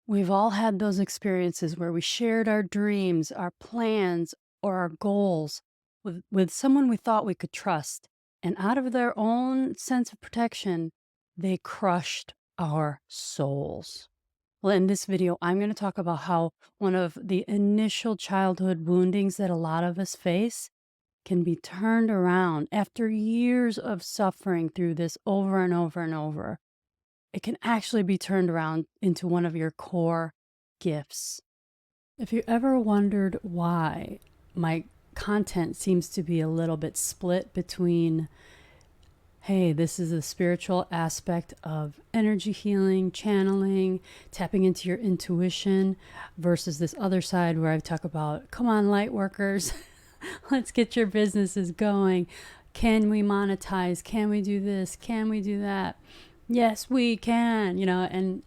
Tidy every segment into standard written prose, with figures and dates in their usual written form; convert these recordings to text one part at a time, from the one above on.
We've all had those experiences where we shared our dreams, our plans, or our goals with someone we thought we could trust. And out of their own sense of protection, they crushed our souls. Well, in this video, I'm going to talk about how one of the initial childhood woundings that a lot of us face can be turned around after years of suffering through this over and over and over. It can actually be turned around into one of your core gifts. If you ever wondered why my content seems to be a little bit split between, hey, this is a spiritual aspect of energy healing, channeling, tapping into your intuition, versus this other side where I talk about, come on, light workers, let's get your businesses going. Can we monetize? Can we do this? Can we do that? Yes, we can,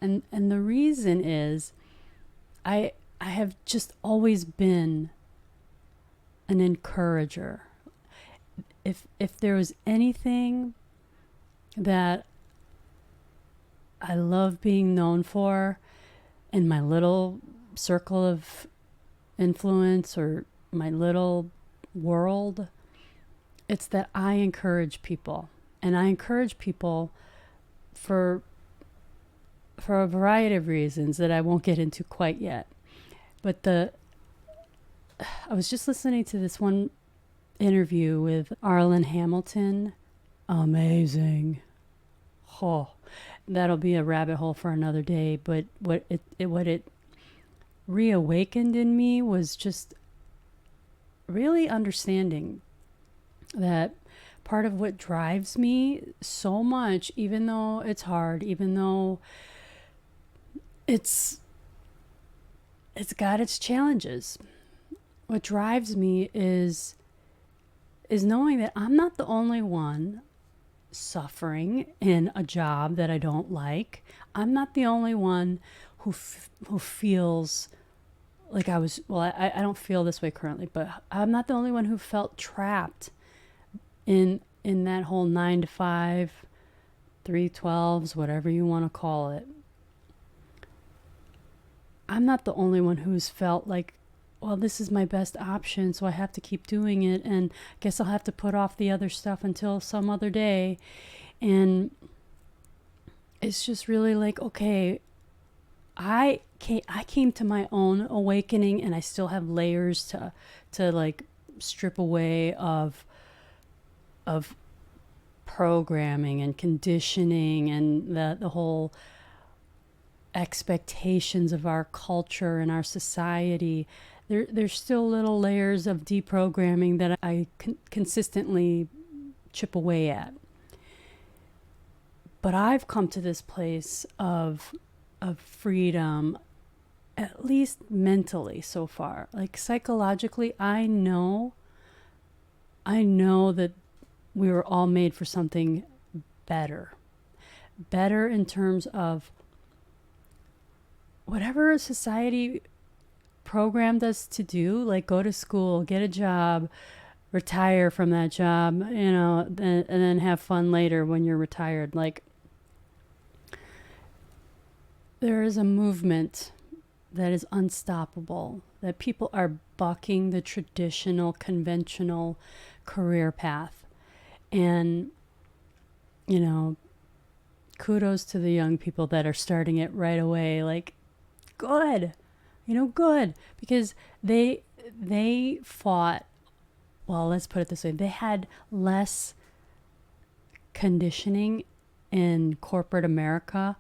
and the reason is I have just always been an encourager. If there was anything that I love being known for in my little circle of influence or my little world, it's that I encourage people. And I encourage people for a variety of reasons that I won't get into quite yet. But I was just listening to this one interview with Arlen Hamilton. Amazing. Oh, that'll be a rabbit hole for another day. But what it reawakened in me was just really understanding that part of what drives me so much, even though it's hard, even though it's got its challenges, what drives me is knowing that I'm not the only one suffering in a job that I don't like. I'm not the only one who feels like I don't feel this way currently, but I'm not the only one who felt trapped in that whole 9 to 5, 312s, whatever you want to call it. I'm not the only one who's felt like, well, this is my best option, so I have to keep doing it, and I guess I'll have to put off the other stuff until some other day. And it's just really like, okay, I came to my own awakening, and I still have layers to like strip away of programming and conditioning and the whole expectations of our culture and our society. There's still little layers of deprogramming that I consistently chip away at. But I've come to this place of freedom, at least mentally so far. Like psychologically, I know that we were all made for something better. Better in terms of whatever society programmed us to do, like go to school, get a job, retire from that job, and then have fun later when you're retired. Like, there is a movement that is unstoppable, that people are bucking the traditional, conventional career path. And, kudos to the young people that are starting it right away. Like, good, good, because they fought, well, let's put it this way, they had less conditioning in corporate America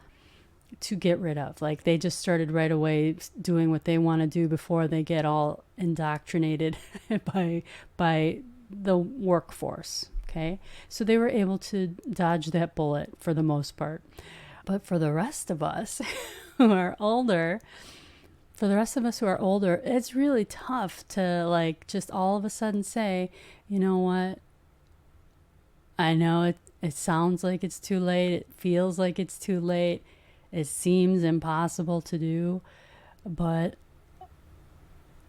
to get rid of. Like, they just started right away doing what they want to do before they get all indoctrinated by the workforce. Okay, so they were able to dodge that bullet for the most part. But for the rest of us who are older, it's really tough to like just all of a sudden say, you know what? I know it sounds like it's too late. It feels like it's too late. It seems impossible to do, but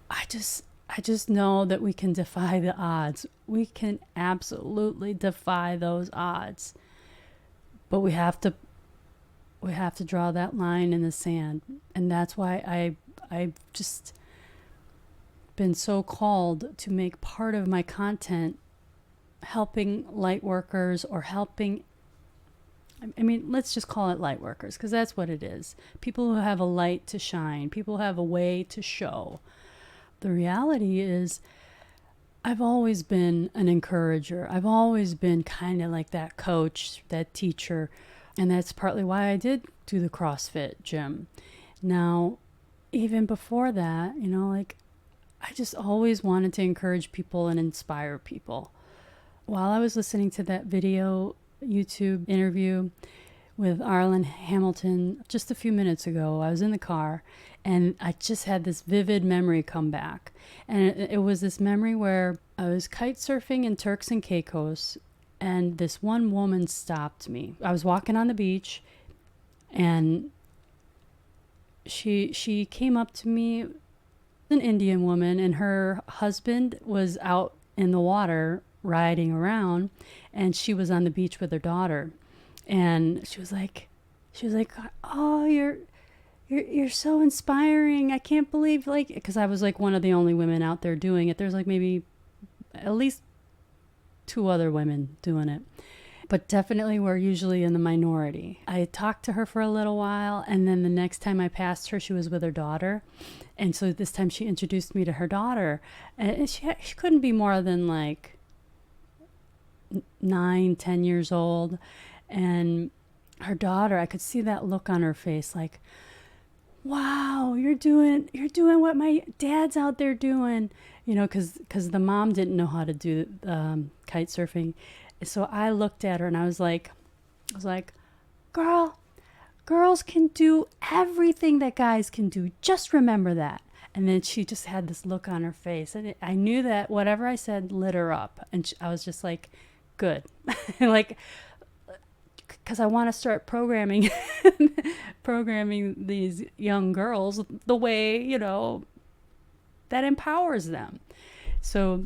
I just know that we can defy the odds. We can absolutely defy those odds. But we have to we have to draw that line in the sand. And that's why I've just been so called to make part of my content helping light workers, or helping, I mean, let's just call it light workers, because that's what it is. People who have a light to shine, people who have a way to show. The reality is, I've always been an encourager. I've always been kind of like that coach, that teacher. And that's partly why I did do the CrossFit gym. Now, even before that, like, I just always wanted to encourage people and inspire people. While I was listening to that video YouTube interview with Arlen Hamilton just a few minutes ago, I was in the car and I just had this vivid memory come back. And it was this memory where I was kite surfing in Turks and Caicos, and this one woman stopped me. I was walking on the beach, and she came up to me, an Indian woman, and her husband was out in the water riding around, and she was on the beach with her daughter. And she was like, oh, you're so inspiring. I can't believe, like, because I was like one of the only women out there doing it. There's like maybe at least 2 other women doing it, but definitely we're usually in the minority. I talked to her for a little while, and then the next time I passed her, she was with her daughter. And so this time she introduced me to her daughter, and she couldn't be more than like 9-10 years old. And her daughter, I could see that look on her face, like, wow, you're doing what my dad's out there doing, because the mom didn't know how to do kite surfing. So I looked at her and I was like, girls can do everything that guys can do. Just remember that. And then she just had this look on her face, and I knew that whatever I said lit her up. And I was just like, good. Like, because I want to start programming these young girls the way, that empowers them. So,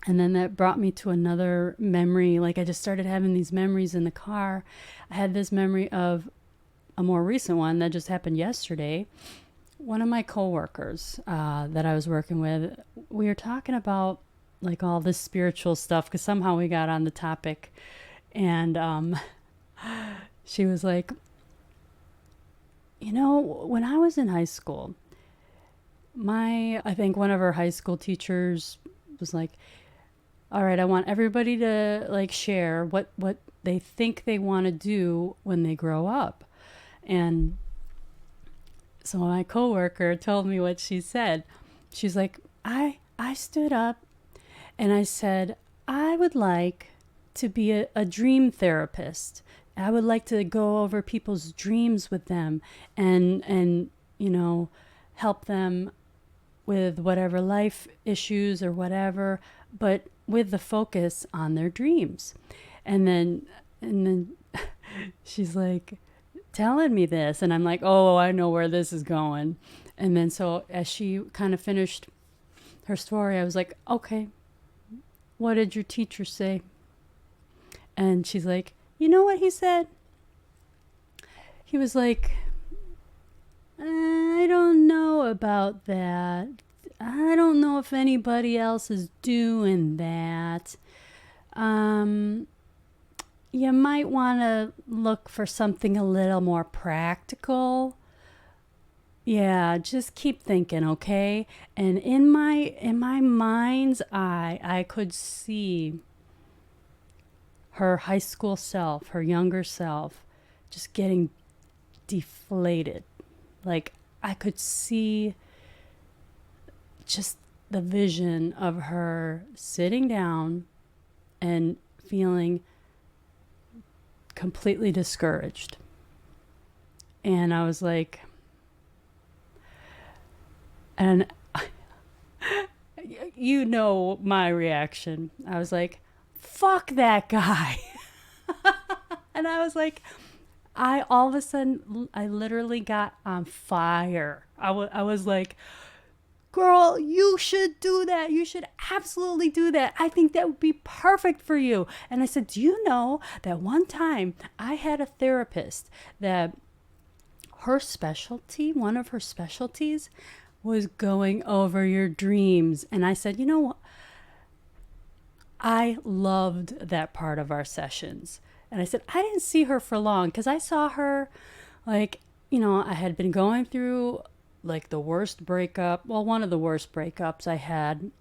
and then that brought me to another memory. Like, I just started having these memories in the car. I had this memory of a more recent one that just happened yesterday. One of my coworkers that I was working with, we were talking about like all this spiritual stuff, because somehow we got on the topic. And she was like, when I was in high school, I think one of her high school teachers was like, all right, I want everybody to like share what they think they want to do when they grow up. And so my coworker told me what she said. She's like, I stood up and I said, I would like to be a dream therapist. I would like to go over people's dreams with them and help them with whatever life issues or whatever, but with the focus on their dreams. And then she's like telling me this, and I'm like, oh, I know where this is going. And then so as she kind of finished her story, I was like, okay, what did your teacher say? And she's like, you know what he said? He was like, I don't know about that. I don't know if anybody else is doing that. You might want to look for something a little more practical. Yeah, just keep thinking, okay? And in my mind's eye, I could see her high school self, her younger self, just getting deflated. Like, I could see just the vision of her sitting down and feeling completely discouraged. And I was like, and my reaction. I was like, fuck that guy. And I was like, all of a sudden, I literally got on fire. I was like, girl, you should do that. You should absolutely do that. I think that would be perfect for you. And I said, do you know that one time I had a therapist that one of her specialties was going over your dreams. And I said, you know what? I loved that part of our sessions. And I said, I didn't see her for long because I saw her like, I had been going through like the worst breakup, well, one of the worst breakups I had.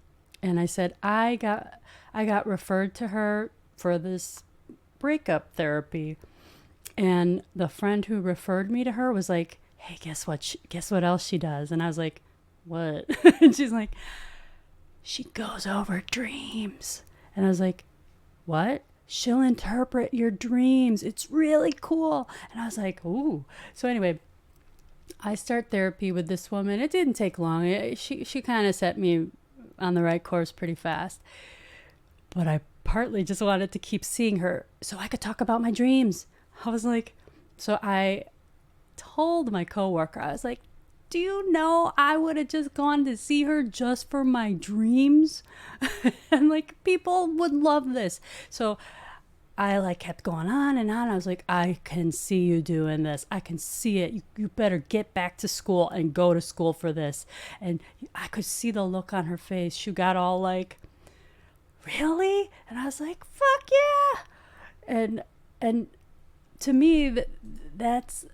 And I said, I got referred to her for this breakup therapy. And the friend who referred me to her was like, hey, guess what else she does? And I was like, what? And she's like, she goes over dreams. And I was like, what? She'll interpret your dreams. It's really cool. And I was like, ooh. So anyway, I start therapy with this woman. It didn't take long. She kind of set me on the right course pretty fast. But I partly just wanted to keep seeing her so I could talk about my dreams. I was like, so I told my coworker, I was like, do you know I would have just gone to see her just for my dreams? And like, people would love this. So I like kept going on and on. I was like, I can see you doing this. I can see it. You better get back to school and go to school for this. And I could see the look on her face. She got all like, really? And I was like, fuck yeah. And to me, that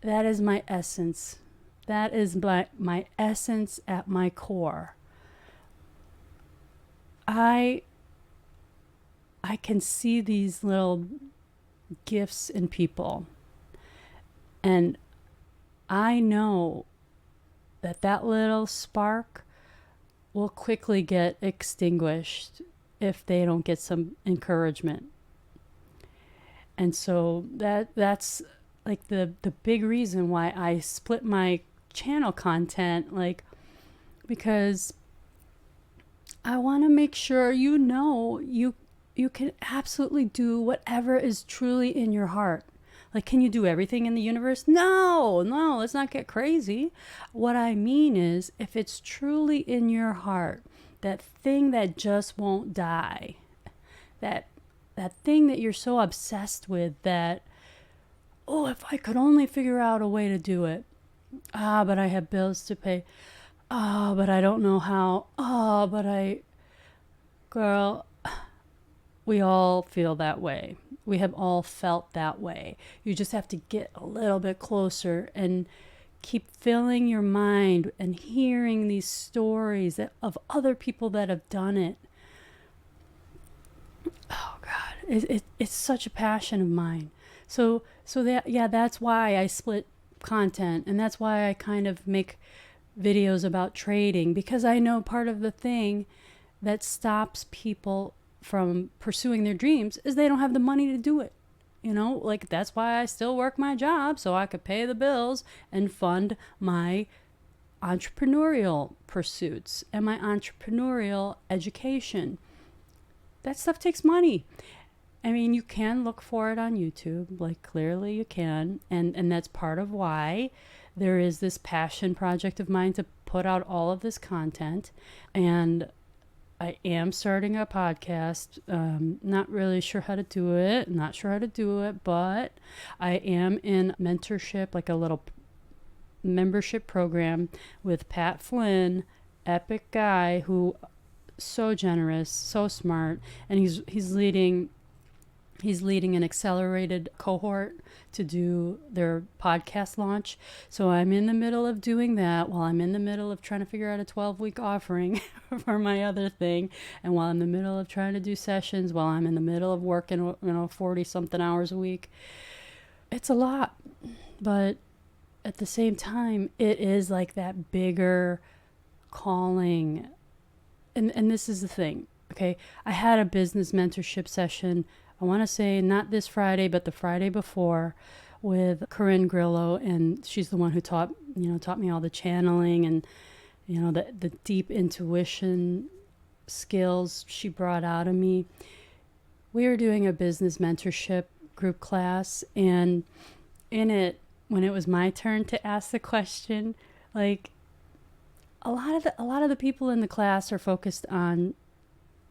is my essence. That is my essence at my core. I can see these little gifts in people. And I know that little spark will quickly get extinguished if they don't get some encouragement. And so that's like the big reason why I split my channel content, like, because I want to make sure you can absolutely do whatever is truly in your heart. Like, can you do everything in the universe? No, let's not get crazy. What I mean is, if it's truly in your heart, that thing that just won't die, that thing that you're so obsessed with that, oh, if I could only figure out a way to do it. But I have bills to pay. But I don't know how. Girl, we all feel that way. We have all felt that way. You just have to get a little bit closer and keep filling your mind and hearing these stories of other people that have done it. Oh God, it's such a passion of mine. So that's why I split content, and that's why I kind of make videos about trading, because I know part of the thing that stops people from pursuing their dreams is they don't have the money to do it. Like, that's why I still work my job, so I could pay the bills and fund my entrepreneurial pursuits and my entrepreneurial education. That stuff takes money. I mean, you can look for it on YouTube, like, clearly you can, and that's part of why there is this passion project of mine to put out all of this content. And I am starting a podcast. Not really sure how to do it, but I am in mentorship, like a little membership program with Pat Flynn, epic guy who so generous, so smart, and he's leading an accelerated cohort to do their podcast launch. So I'm in the middle of doing that while I'm in the middle of trying to figure out a 12-week offering for my other thing. And while I'm in the middle of trying to do sessions, while I'm in the middle of working, 40 something hours a week. It's a lot. But at the same time, it is like that bigger calling. And this is the thing. Okay. I had a business mentorship session, I want to say not this Friday, but the Friday before, with Corinne Grillo, and she's the one who taught me all the channeling and, the deep intuition skills she brought out of me. We were doing a business mentorship group class, and in it, when it was my turn to ask the question, like, a lot of the people in the class are focused on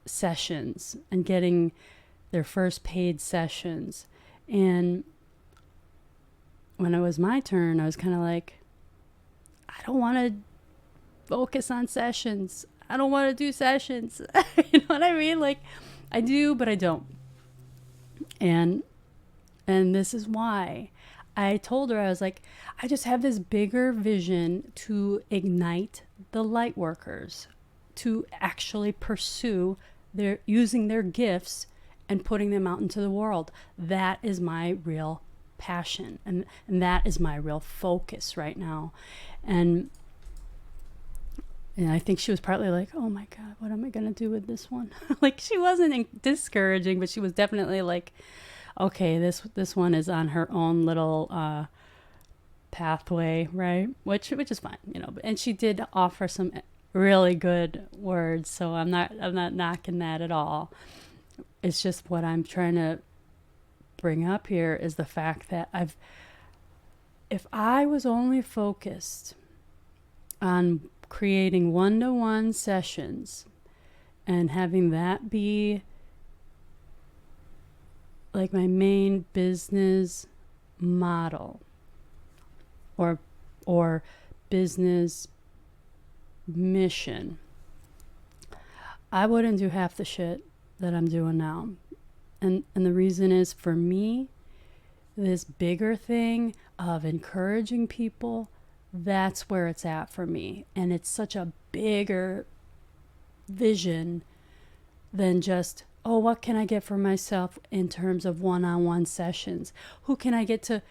sessions and getting their first paid sessions. And when it was my turn, I was kind of like, I don't want to focus on sessions. I don't want to do sessions. You know what I mean? Like, I do, but I don't. And this is why I told her, I was like, I just have this bigger vision to ignite the Lightworkers to actually pursue their using their gifts and putting them out into the world. That is my real passion, and that is my real focus right now. And I think she was partly like, oh my God, what am I going to do with this one? Like, she wasn't discouraging, but she was definitely like, okay, this one is on her own little pathway, right? Which is fine, you know. And she did offer some really good words, so I'm not knocking that at all. It's just what I'm trying to bring up here is the fact that if I was only focused on creating one-to-one sessions and having that be like my main business model or business mission, I wouldn't do half the shit that I'm doing now. And the reason is, for me, this bigger thing of encouraging people, that's where it's at for me. And it's such a bigger vision than just, oh, what can I get for myself in terms of one-on-one sessions? Who can I get to,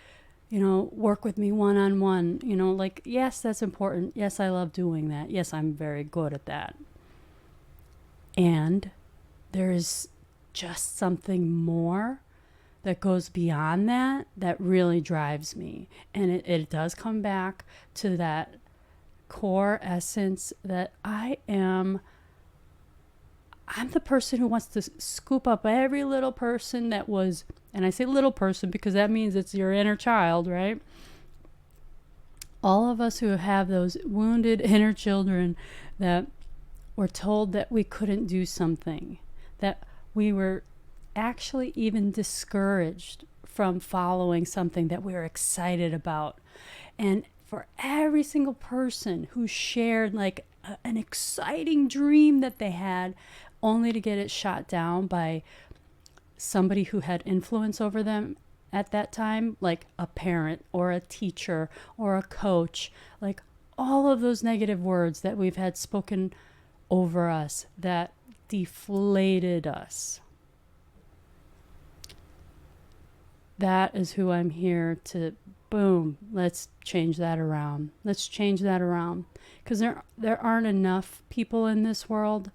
work with me one-on-one? Like, yes, that's important. Yes, I love doing that. Yes, I'm very good at that. And there is just something more that goes beyond that really drives me. And it does come back to that core essence that I'm the person who wants to scoop up every little person that was, and I say little person because that means it's your inner child, right? All of us who have those wounded inner children that were told that we couldn't do something, that we were actually even discouraged from following something that we were excited about. And for every single person who shared like an exciting dream that they had, only to get it shot down by somebody who had influence over them at that time, like a parent or a teacher or a coach, like all of those negative words that we've had spoken over us that deflated us. That is who I'm here to, boom, let's change that around. Let's change that around. Because there aren't enough people in this world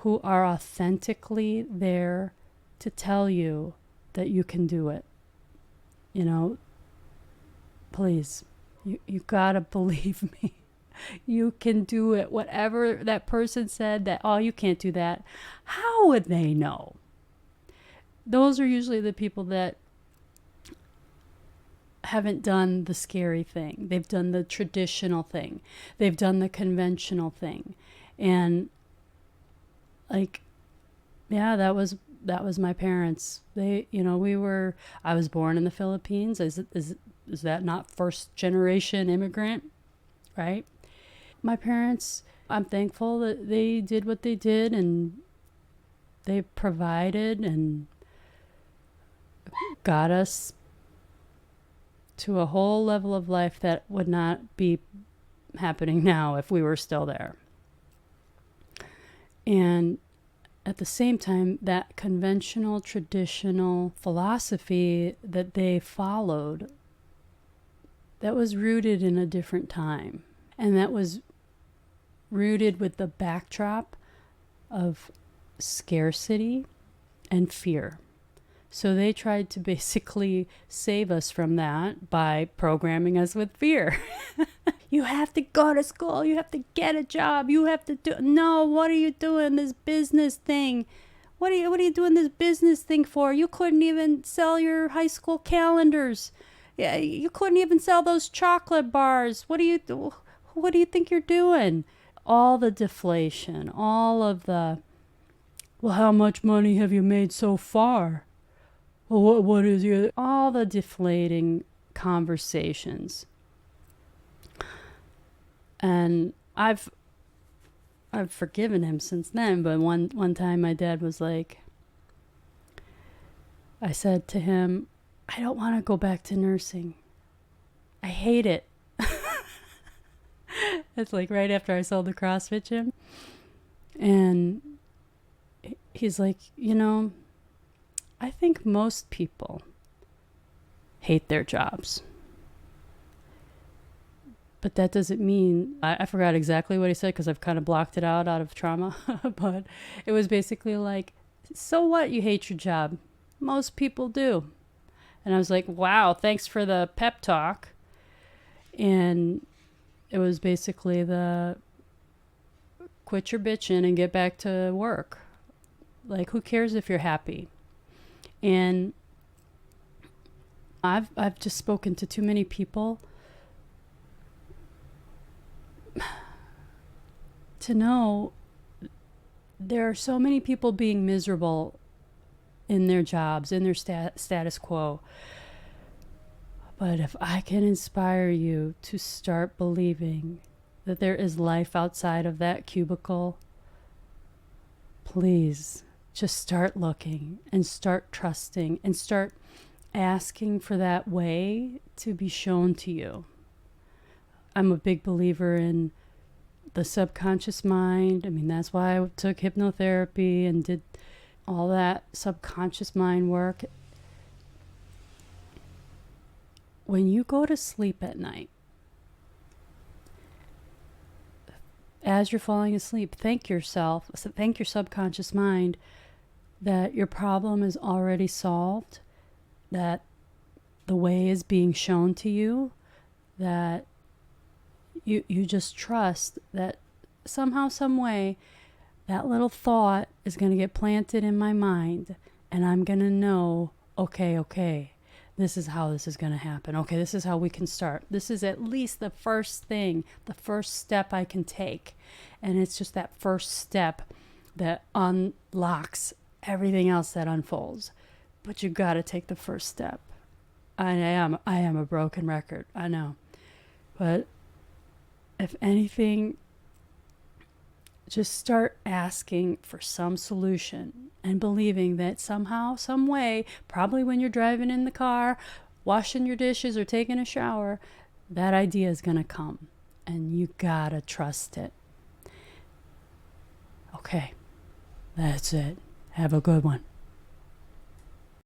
who are authentically there to tell you that you can do it. Please, you gotta believe me. You can do it. Whatever that person said that, oh, you can't do that. How would they know? Those are usually the people that haven't done the scary thing. They've done the traditional thing. They've done the conventional thing. And like, yeah, that was my parents. They, I was born in the Philippines. Is that not first generation immigrant? Right? My parents, I'm thankful that they did what they did, and they provided and got us to a whole level of life that would not be happening now if we were still there. And at the same time, that conventional, traditional philosophy that they followed, that was rooted in a different time. And that was rooted with the backdrop of scarcity and fear. So they tried to basically save us from that by programming us with fear. You have to go to school. You have to get a job. You have to do. No, what are you doing this business thing? What are you doing this business thing for? You couldn't even sell your high school calendars. Yeah, you couldn't even sell those chocolate bars. What do you do? what do you think you're doing? All the deflation, all of the, well, how much money have you made so far? Well, what is your, all the deflating conversations. And I've forgiven him since then, but one time my dad was like, I said to him, I don't want to go back to nursing. I hate it. It's like right after I sold the CrossFit gym. And he's like, I think most people hate their jobs. But that doesn't mean, I forgot exactly what he said because I've kind of blocked it out of trauma. But it was basically like, so what, you hate your job? Most people do. And I was like, wow, thanks for the pep talk. And it was basically the quit your bitching and get back to work. Like, who cares if you're happy? And I've just spoken to too many people to know there are so many people being miserable in their jobs, in their status quo. But if I can inspire you to start believing that there is life outside of that cubicle, please just start looking and start trusting and start asking for that way to be shown to you. I'm a big believer in the subconscious mind. I mean, that's why I took hypnotherapy and did all that subconscious mind work. When you go to sleep at night, as you're falling asleep, thank yourself, thank your subconscious mind that your problem is already solved, that the way is being shown to you, that you just trust that somehow, some way, that little thought is going to get planted in my mind, and I'm going to know, okay, this is how this is going to happen. Okay, this is how we can start. This is at least the first thing, the first step I can take. And it's just that first step that unlocks everything else that unfolds. But you got to take the first step. I am a broken record, I know. But if anything, just start asking for some solution and believing that somehow, some way, probably when you're driving in the car, washing your dishes or taking a shower, that idea is going to come and you gotta trust it. Okay, that's it. Have a good one.